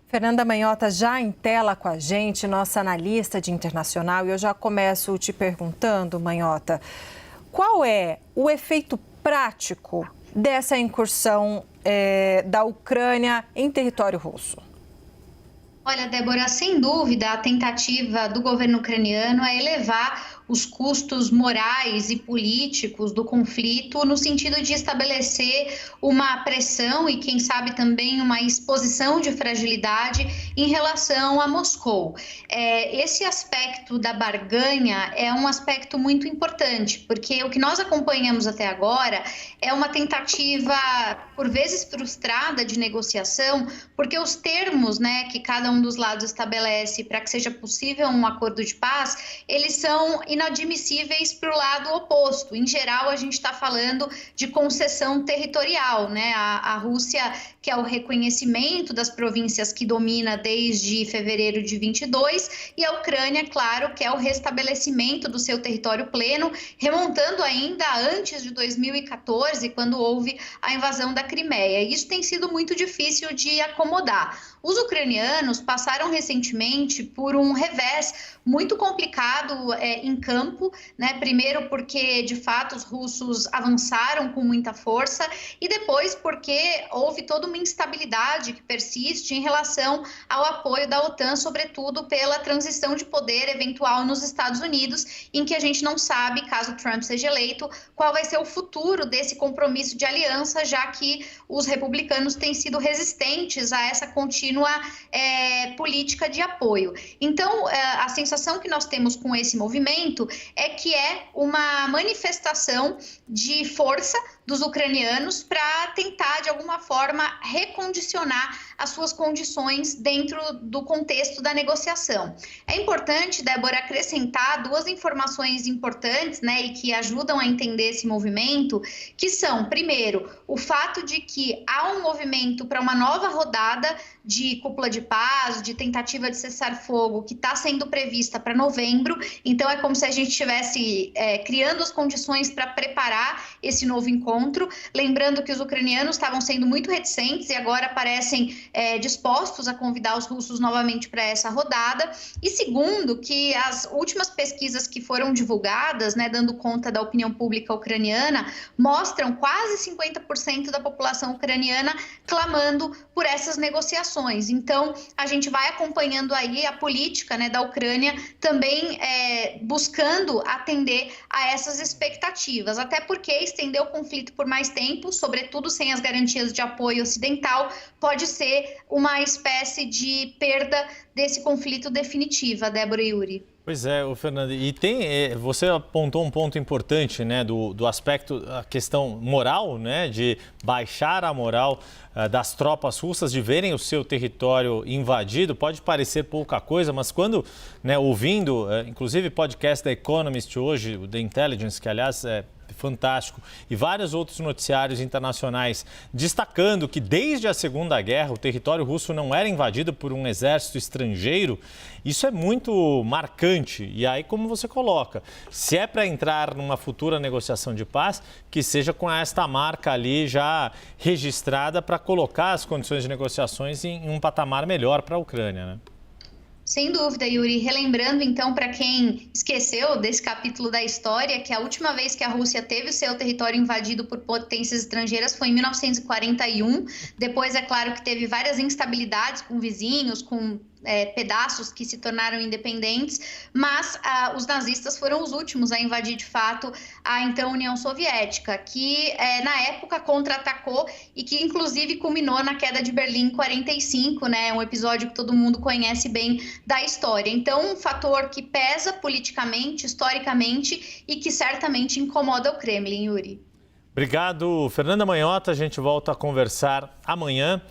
Fernanda Manhota já em tela com a gente, nossa analista de internacional, e eu já começo te perguntando, Manhota, qual é o efeito prático dessa incursão da Ucrânia em território russo? Olha, Débora, sem dúvida, a tentativa do governo ucraniano é elevar os custos morais e políticos do conflito no sentido de estabelecer uma pressão e, quem sabe, também uma exposição de fragilidade em relação a Moscou. Esse aspecto da barganha é um aspecto muito importante, porque o que nós acompanhamos até agora é uma tentativa, por vezes frustrada, de negociação, porque os termos, que cada um dos lados estabelece para que seja possível um acordo de paz, eles são inadmissíveis para o lado oposto. Em geral, a gente está falando de concessão territorial, A Rússia quer o reconhecimento das províncias que domina desde fevereiro de 22 e a Ucrânia, claro, quer o restabelecimento do seu território pleno, remontando ainda antes de 2014, quando houve a invasão da Crimeia. Isso tem sido muito difícil de acomodar. Os ucranianos passaram recentemente por um revés muito complicado em campo, Primeiro porque, de fato, os russos avançaram com muita força e depois porque houve toda uma instabilidade que persiste em relação ao apoio da OTAN, sobretudo pela transição de poder eventual nos Estados Unidos, em que a gente não sabe, caso Trump seja eleito, qual vai ser o futuro desse compromisso de aliança, já que os republicanos têm sido resistentes a essa contínua política de apoio. Então, a sensação que nós temos com esse movimento é que é uma manifestação de força dos ucranianos para tentar, de alguma forma, recondicionar as suas condições dentro do contexto da negociação. É importante, Débora, acrescentar duas informações importantes, e que ajudam a entender esse movimento, que são, primeiro, o fato de que há um movimento para uma nova rodada de cúpula de paz, de tentativa de cessar-fogo, que está sendo prevista para novembro. Então, é como se a gente estivesse criando as condições para preparar esse novo encontro. Lembrando que os ucranianos estavam sendo muito reticentes e agora parecem dispostos a convidar os russos novamente para essa rodada. E segundo, que as últimas pesquisas que foram divulgadas, dando conta da opinião pública ucraniana, mostram quase 50% da população ucraniana clamando por essas negociações. Então, a gente vai acompanhando aí a política, da Ucrânia também buscando atender a essas expectativas, até porque estender o conflito por mais tempo, sobretudo sem as garantias de apoio ocidental, pode ser uma espécie de perda desse conflito definitiva, Débora e Yuri. Pois é, Fernanda, e você apontou um ponto importante, do aspecto, a questão moral, de baixar a moral das tropas russas, de verem o seu território invadido. Pode parecer pouca coisa, mas quando, ouvindo, inclusive podcast da Economist hoje, o The Intelligence, que aliás é fantástico, e vários outros noticiários internacionais destacando que desde a Segunda Guerra o território russo não era invadido por um exército estrangeiro, isso é muito marcante. E aí, como você coloca, se é para entrar numa futura negociação de paz, que seja com esta marca ali já registrada para colocar as condições de negociações em um patamar melhor para a Ucrânia, Sem dúvida, Yuri. Relembrando, então, para quem esqueceu desse capítulo da história, que a última vez que a Rússia teve o seu território invadido por potências estrangeiras foi em 1941. Depois, é claro que teve várias instabilidades com vizinhos, com pedaços que se tornaram independentes, mas os nazistas foram os últimos a invadir de fato a então União Soviética, que na época contra-atacou e que inclusive culminou na queda de Berlim em 45, um episódio que todo mundo conhece bem da história. Então, um fator que pesa politicamente, historicamente e que certamente incomoda o Kremlin, Yuri. Obrigado, Fernanda Manhota. A gente volta a conversar amanhã.